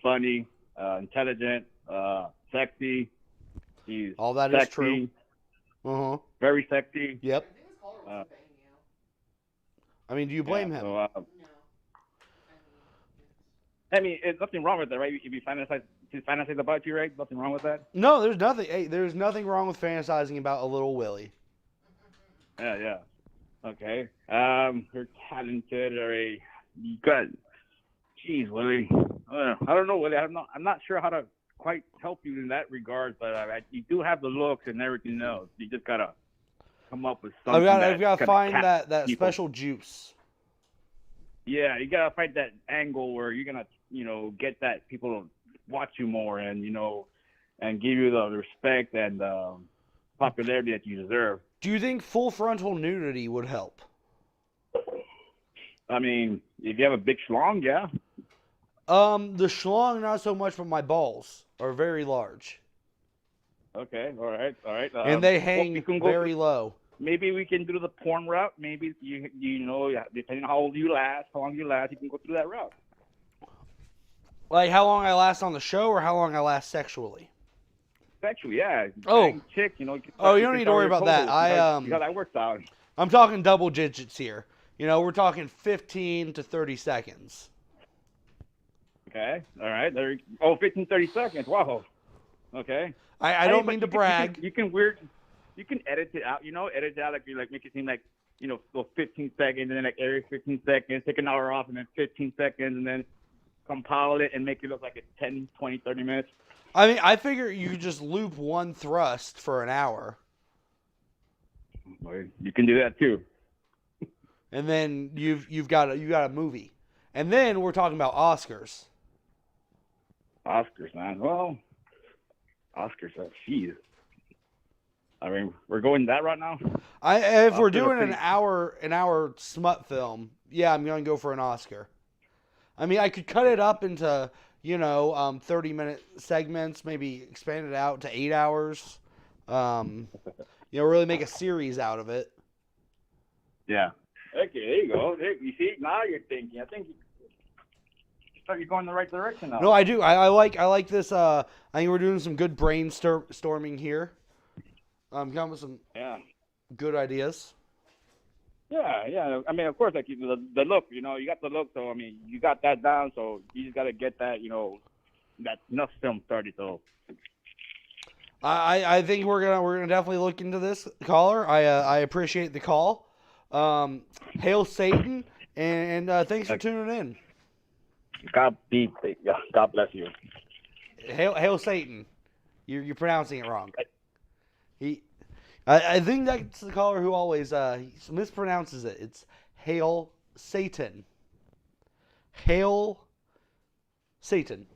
funny, intelligent, sexy. All that sexy, is true. Uh-huh. Very sexy. Yep. I think his caller was banging you. I mean, do you blame him? So, No. I mean, there's nothing wrong with that, right? If you fantasize about you, right? Nothing wrong with that. No, there's nothing. Hey, there's nothing wrong with fantasizing about a little Willie. Yeah. Okay. You're talented, or you got. Jeez, Willie. I don't know, Willie. I'm not sure how to quite help you in that regard, but you do have the looks and everything else. You just gotta come up with something. I've got to find that special juice. Yeah, you gotta find that angle where you're gonna, get that people to watch you more and and give you the respect and popularity that you deserve. Do you think full frontal nudity would help? I mean, if you have a big schlong, yeah. The schlong not so much, but my balls are very large. Okay, all right. And they well, hang we can very low. Maybe we can do the porn route. Maybe you know, depending on how long you last, you can go through that route. Like how long I last on the show or how long I last sexually? Sexually, yeah. Oh. Bang, chick, you know. You don't need to worry about that. You got that worked out. I'm talking double digits here. You know, we're talking 15 to 30 seconds. Okay, all right. 15, 30 seconds. Wow. Okay. I don't mean to brag. You can edit it out. You know, edit it out like you make it seem like go 15 seconds and then like every 15 seconds, take an hour off and then 15 seconds and then compile it and make it look like it's 10, 20, 30 minutes. I mean, I figure you could just loop one thrust for an hour. You can do that too. And then you've got a movie. And then we're talking about Oscars. Oscars, man. Well, Oscars, jeez. I mean, we're going that route now. If we're doing an hour smut film, yeah, I'm gonna go for an Oscar. I mean, I could cut it up into 30-minute segments, maybe expand it out to 8 hours. Really make a series out of it. Yeah. Okay, there you go. You see, now you're thinking. I think you're going the right direction now. No, I do. I like this. I think we're doing some good brainstorming here. Come with some good ideas. Yeah. I mean, of course, like the look. You got the look. So I mean, you got that down. So you just got to get that. That enough film started. So I think we're gonna definitely look into this, caller. I appreciate the call. Hail Satan, and thanks for tuning in. God bless you. Hail Satan. You're pronouncing it wrong. I think that's the caller who always mispronounces it. It's Hail Satan. Hail Satan.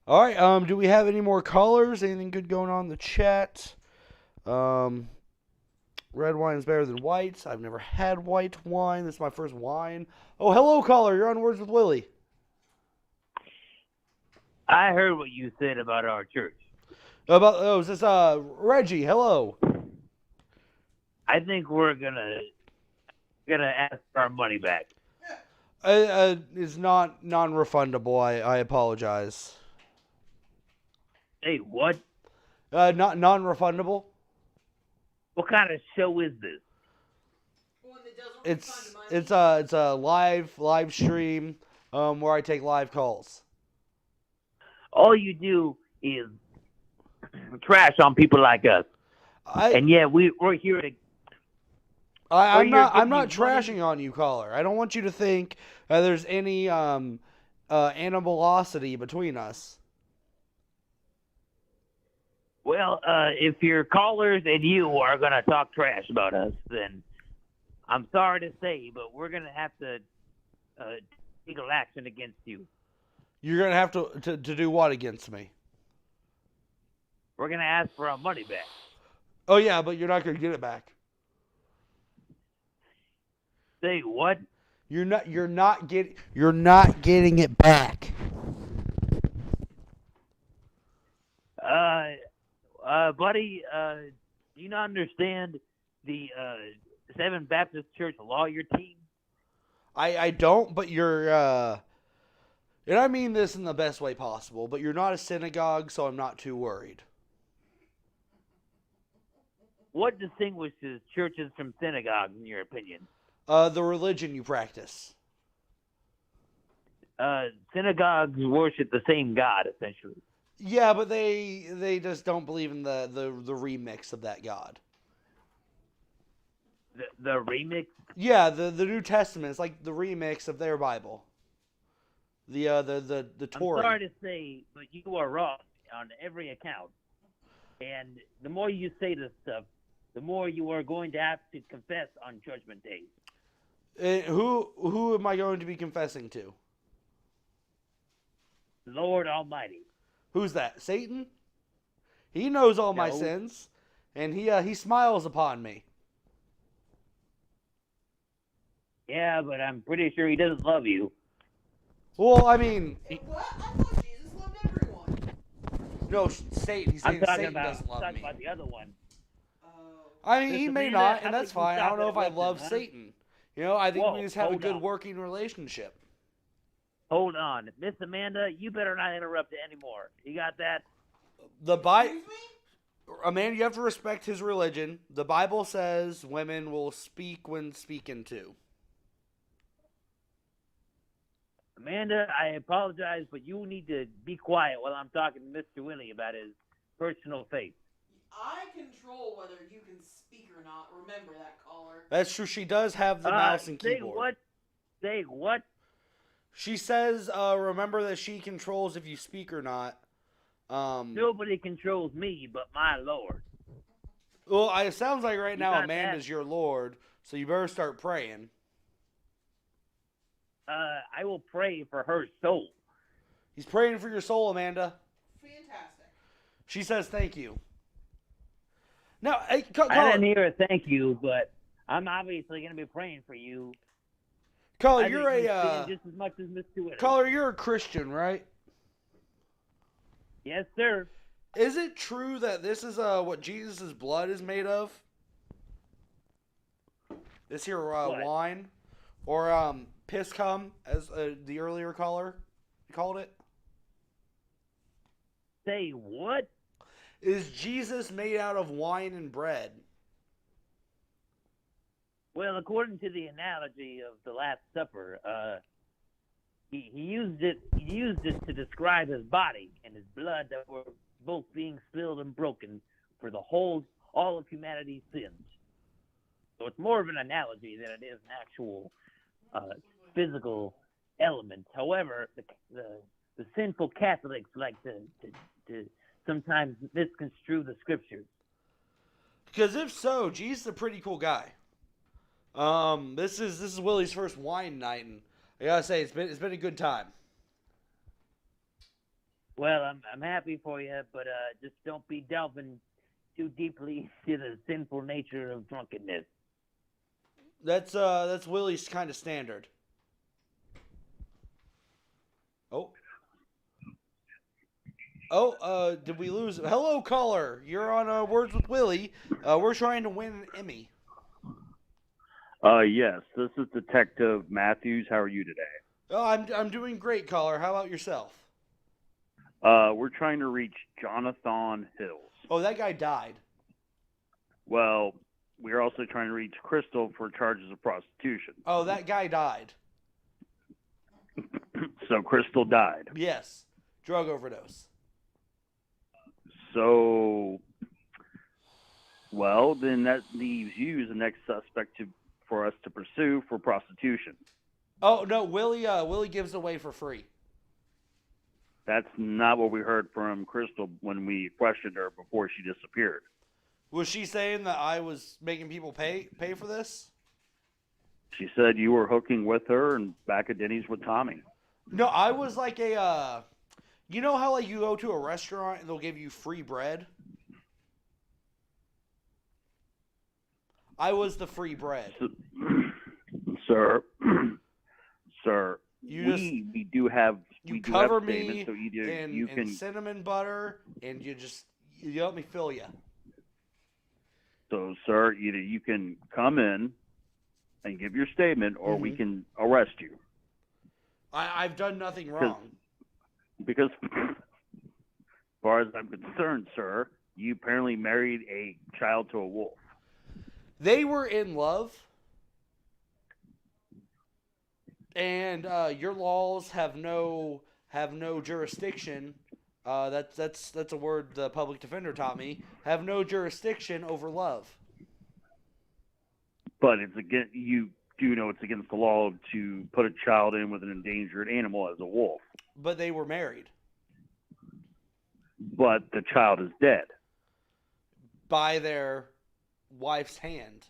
All right. Do we have any more callers? Anything good going on in the chat? Red wine is better than white. I've never had white wine. This is my first wine. Oh, hello, caller. You're on Words with Willie. I heard what you said about our church. Is this Reggie? Hello. I think we're gonna ask for our money back. It's not non-refundable. I apologize. Hey, what? Not non-refundable. What kind of show is this? It's a live stream where I take live calls. All you do is trash on people like us. And yeah, we're here to. I'm not trashing on you, caller. I don't want you to think there's any animosity between us. Well, if your callers and you are going to talk trash about us, then I'm sorry to say, but we're going to have to take legal action against you. You're going to have to do what against me? We're going to ask for our money back. Oh, yeah, but you're not going to get it back. Say what? You're not getting it back. Buddy, do you not understand the Seventh Baptist Church lawyer team? I don't, but you're and I mean this in the best way possible, but you're not a synagogue, so I'm not too worried. What distinguishes churches from synagogues, in your opinion? The religion you practice. Synagogues worship the same God, essentially. Yeah, but they just don't believe in the remix of that God. The remix? Yeah, the New Testament is like the remix of their Bible. The Torah. I'm sorry to say, but you are wrong on every account. And the more you say this stuff, the more you are going to have to confess on Judgment Day. Who am I going to be confessing to? Lord Almighty. Who's that? Satan? He knows all my No. sins, and he smiles upon me. Yeah, but I'm pretty sure he doesn't love you. Well, I mean, What? I thought Jesus loved everyone. no, Satan. He's I'm saying talking Satan about doesn't love me. the other one. Oh. I mean, he Listen, may Amanda, not, how and that's about you fine. I stop don't know if I interrupting, love huh? Satan. You know, I think Whoa, we just have a hold good on. working relationship. Hold on. Miss Amanda, you better not interrupt it anymore. You got that? The Bible, Excuse me? Amanda, you have to respect his religion. The Bible says women will speak when speaking to. Amanda, I apologize, but you need to be quiet while I'm talking to Mr. Willie about his personal faith. I control whether you can speak or not. Remember that, caller. That's true. She does have the mouse and Say keyboard. what? Say what? She says, remember that she controls if you speak or not. Nobody controls me but my Lord. Well, it sounds like right You now got Amanda's that? your Lord, so you better start praying. I will pray for her soul. He's praying for your soul, Amanda. Fantastic. She says thank you. Now, hey, I didn't hear a thank you, but I'm obviously going to be praying for you. Caller, I you're think you a sin just as much as Mr. Willie. caller. You're a Christian, right? Yes, sir. Is it true that this is what Jesus' blood is made of? This here What? wine, or piss cum, as the earlier caller called it. Say what? Is Jesus made out of wine and bread? Well, according to the analogy of the Last Supper, he used it to describe his body and his blood that were both being spilled and broken for all of humanity's sins. So it's more of an analogy than it is an actual physical element. However, the sinful Catholics like to sometimes misconstrue the scriptures. Because if so, Jesus is a pretty cool guy. This is Willie's first wine night, and I gotta say it's been a good time. Well, I'm happy for you, but just don't be delving too deeply into the sinful nature of drunkenness. That's Willie's kind of standard. Did we lose? Hello, caller. You're on Words with Willie. We're trying to win an Emmy. Yes, this is Detective Matthews. How are you today? Oh, I'm doing great, caller. How about yourself? We're trying to reach Jonathan Hills. Oh, that guy died. Well, we're also trying to reach Crystal for charges of prostitution. Oh, that guy died. So Crystal died. Yes, drug overdose. So, well, then that leaves you as the next suspect for us to pursue for prostitution. Oh no, Willie gives away for free. That's not what we heard from Crystal when we questioned her before she disappeared. Was she saying that I was making people pay for this? She said you were hooking with her and back at Denny's with Tommy. No, I was like you know how like you go to a restaurant and they'll give you free bread? I was the free bread. Sir, You we do have cover statements, me so either in, you in can cinnamon butter and you let me fill you. So, sir, either you can come in and give your statement, or we can arrest you. I've done nothing wrong. Because, as far as I'm concerned, sir, you apparently married a child to a wolf. They were in love, and your laws have no jurisdiction. That's a word the public defender taught me. Have no jurisdiction over love. But it's against, you do know it's against the law to put a child in with an endangered animal as a wolf. But they were married But the child is dead. by their wife's hand.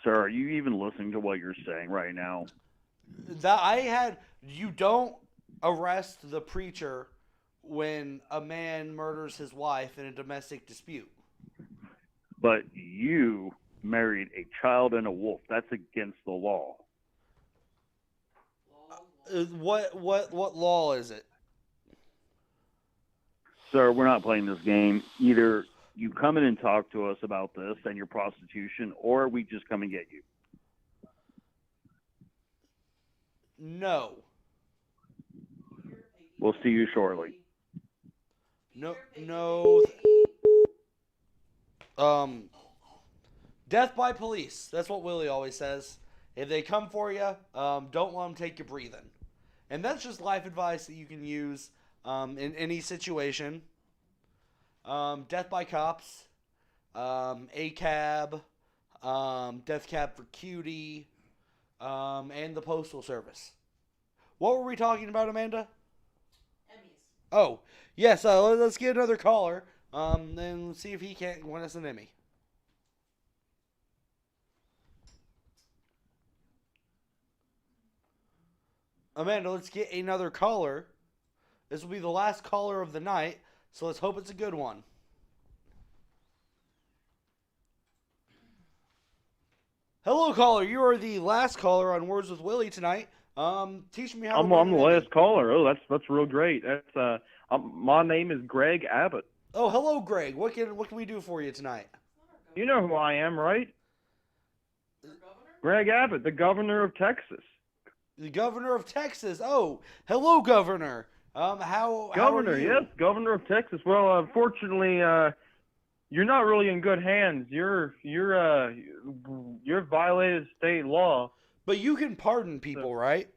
Sir, are you even listening to what you're saying right now? You don't arrest the preacher when a man murders his wife in a domestic dispute. But you married a child and a wolf. That's against the law. What law is it? Sir, we're not playing this game. Either you come in and talk to us about this and your prostitution, or we just come and get you. No. We'll see you shortly. No. Death by police. That's what Willie always says. If they come for you, don't let them take your breathing. And that's just life advice that you can use in any situation. Death by cops, ACAB, Death Cab for Cutie, and the Postal Service. What were we talking about, Amanda? Emmys. Oh, yes. Let's get another caller. And see if he can't win us an Emmy. Amanda, let's get another caller. This will be the last caller of the night, so let's hope it's a good one. Hello, caller. You are the last caller on Words with Willie tonight. Teach me how. I'm the last caller. Oh, that's real great. That's my name is Greg Abbott. Oh, hello, Greg. What can we do for you tonight? You know who I am, right? Greg Abbott, the governor of Texas. The governor of Texas. Oh, hello, governor. How Governor, are you? yes, governor of Texas. Well, unfortunately, you're not really in good hands. You're violated state law. But you can pardon people, right?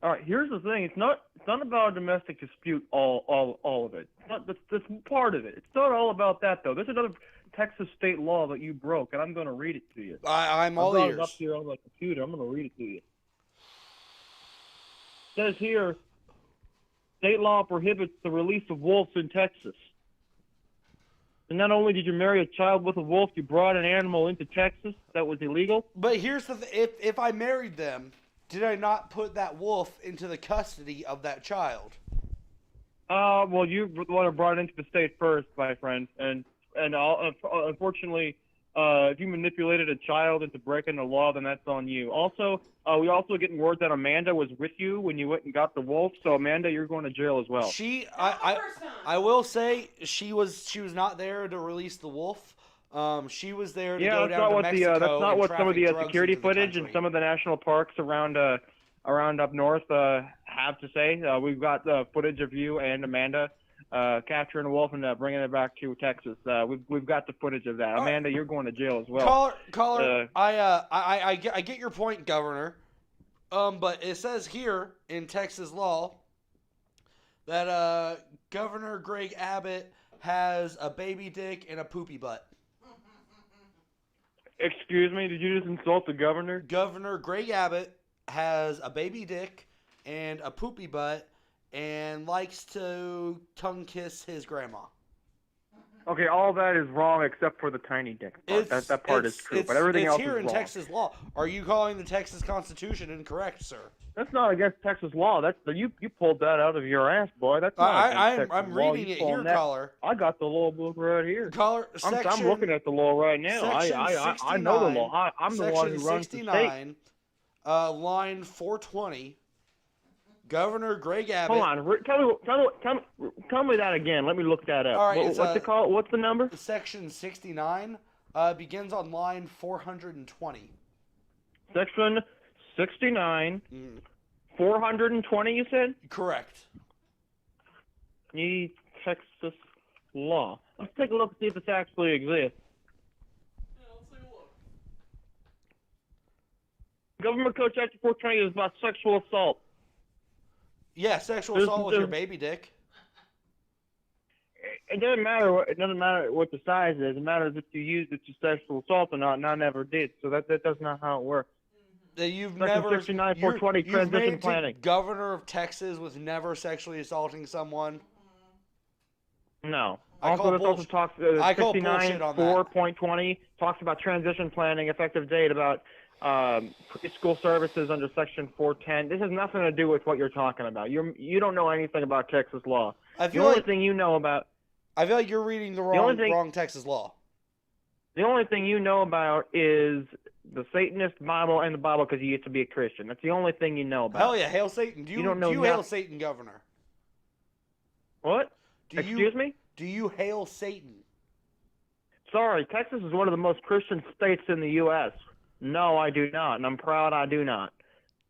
All right. Here's the thing. It's not about a domestic dispute. All of it. That's part of it. It's not all about that though. There's another Texas state law that you broke, and I'm going to read it to you. I'm all ears. ears. Up here on my computer. I'm going to read it to you. It says here, state law prohibits the release of wolves in Texas. And not only did you marry a child with a wolf, you brought an animal into Texas that was illegal. But here's the if I married them, did I not put that wolf into the custody of that child? Well, you want to brought it into the state first, my friend, and unfortunately, if you manipulated a child into breaking the law, then that's on you. Also, we also getting word that Amanda was with you when you went and got the wolf. So Amanda, you're going to jail as well. I will say she was not there to release the wolf. She was there to go down to Mexico. That's not what some of the traffic drugs security into the footage and country. some of the national parks around up north have to say. We've got footage of you and Amanda capturing a wolf and bringing it back to Texas. We've got the footage of that. Amanda, you're going to jail as well. Caller, I get your point, Governor. But it says here in Texas law that Governor Greg Abbott has a baby dick and a poopy butt. Excuse me, did you just insult the governor? Governor Greg Abbott has a baby dick and a poopy butt and likes to tongue kiss his grandma. Okay, all that is wrong except for the tiny dick part. That part is true, but everything else is wrong. It's here in Texas law. Are you calling the Texas Constitution incorrect, sir? That's not against Texas law. You pulled that out of your ass, boy. That's not against Texas I'm law. reading You it pulling here, that. caller. I got the law book right here. Caller, I'm looking at the law right now. I know the law. I'm the one who runs the state. Line 420. Governor Greg Abbott. Hold on. Tell me that again. Let me look that up. All right, what's it called? What's the number? Section 69 begins on line 420. Section 69, 420, you said? Correct. The Texas law. Let's take a look and see if this actually exists. Government Code Chapter 420 is about sexual assault. Yeah, sexual assault with your baby dick. It doesn't matter. It doesn't matter what the size is. It matters if you used it to sexual assault or not. And I never did. So that's not how it works. You've Section never 69, 420 you've transition made it to planning. Governor of Texas with never sexually assaulting someone. No. I Also, call this also talks. I call 69, bullshit on that. 4.20 talks about transition planning, effective date about preschool services under Section 410. This has nothing to do with what you're talking about. You don't know anything about Texas law. I The feel only like thing you know about you're reading the only thing- wrong Texas law. the only thing you know about is the Satanist Bible and the Bible because you used to be a Christian. That's the only thing you know about. Hell yeah, hail Satan. Do You don't know you hail nothing. Satan, Governor? What? Do Excuse me? Do you hail Satan? Sorry, Texas is one of the most Christian states in the U.S. No, I do not, and I'm proud I do not.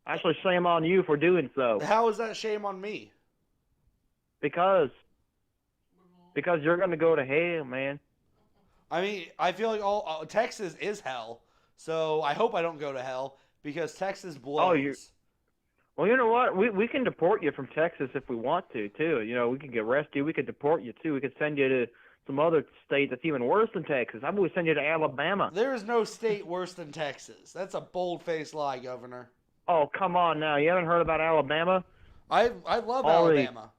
Actually, shame on you for doing so. How is that shame on me? Because you're going to go to hell, man. I mean, I feel like Texas is hell, so I hope I don't go to hell because Texas blows. Well, you know what? We can deport you from Texas if we want to, too. You know, we can arrest you. We could deport you, too. We could send you to some other state that's even worse than Texas. How about we send you to Alabama? There is no state worse than Texas. That's a bold-faced lie, Governor. Oh, come on now. You haven't heard about Alabama? I love All Alabama.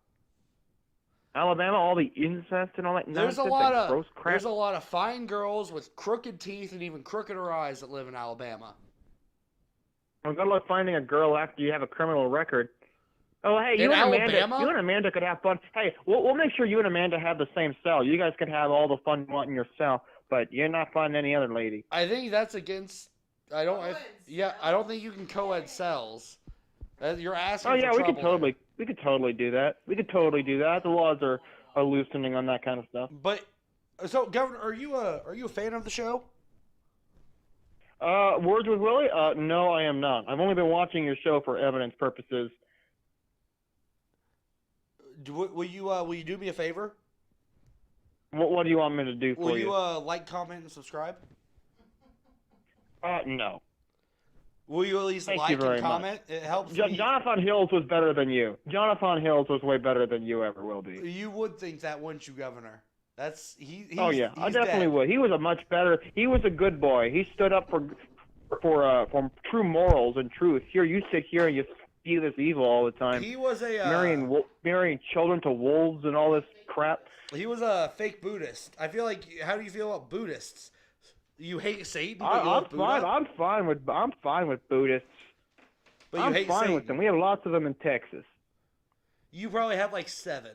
Alabama, all the incest and all that There's a nonsense, lot that gross of crap. there's a lot of fine girls with crooked teeth and even crookeder eyes that live in Alabama. Well, good luck finding a girl after you have a criminal record. Oh, hey, In you and Alabama? Amanda could have fun. Hey, we'll make sure you and Amanda have the same cell. You guys can have all the fun you want in your cell, but you're not finding any other lady. I think that's against. I don't think you can co-ed cells. You're asking. Oh yeah, for we could trouble totally do that. We could totally do that. The laws are loosening on that kind of stuff. But so, Governor, are you a fan of the show? Words with Willie? No, I am not. I've only been watching your show for evidence purposes. Will you do me a favor? What do you want me to do for Will you like, comment, and subscribe? No. Will you at least Thank like you very and comment? much. It helps me. Jonathan Hills was better than you. Jonathan Hills was way better than you ever will be. You would think that, wouldn't you, Governor? He's Oh yeah, I he's definitely dead. would. He was a much better. He was a good boy. He stood up for true morals and truth. Here you sit here and you spew this evil all the time. He was a marrying children to wolves and all this crap. He was a fake Buddhist. I feel like. How do you feel about Buddhists? You hate Satan, but you love Buddha? I'm fine with Buddhists. But you I'm hate fine Satan. with them. We have lots of them in Texas. You probably have like 7.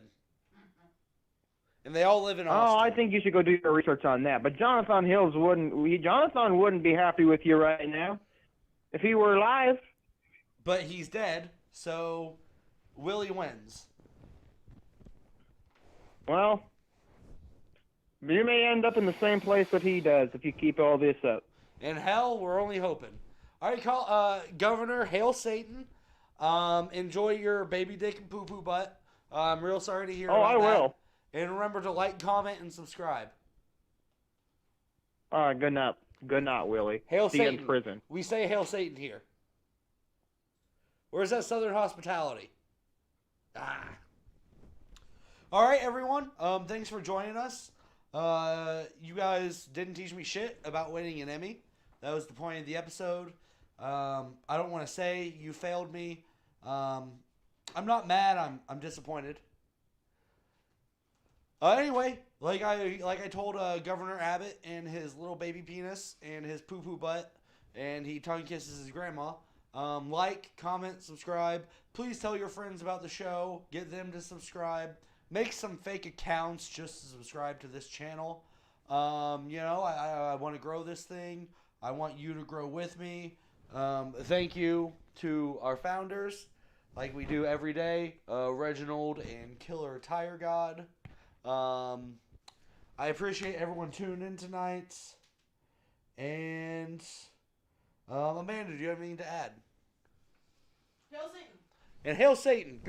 And they all live in Oh, Austin. I think you should go do your research on that. But Jonathan Hills wouldn't be happy with you right now if he were alive. But he's dead, so Willie wins. Well, you may end up in the same place that he does if you keep all this up. In hell, we're only hoping. All right, Governor, hail Satan. Enjoy your baby dick and poo-poo butt. I'm real sorry to hear about that. I will. And remember to like, comment, and subscribe. All right, good night. Good night, Willie. Hail See you Satan. in prison. We say hail Satan here. Where's that Southern hospitality? All right, everyone. Thanks for joining us. You guys didn't teach me shit about winning an Emmy. That was the point of the episode. I don't want to say you failed me. I'm not mad. I'm disappointed. Anyway, like I told Governor Abbott and his little baby penis and his poo-poo butt, and he tongue kisses his grandma. Like, comment, subscribe. Please tell your friends about the show. Get them to subscribe. Make some fake accounts just to subscribe to this channel. I want to grow this thing. I want you to grow with me. Thank you to our founders, like we do every day, Reginald and Killer Tire God. I appreciate everyone tuning in tonight. And Amanda, do you have anything to add? Hail Satan. And hail Satan.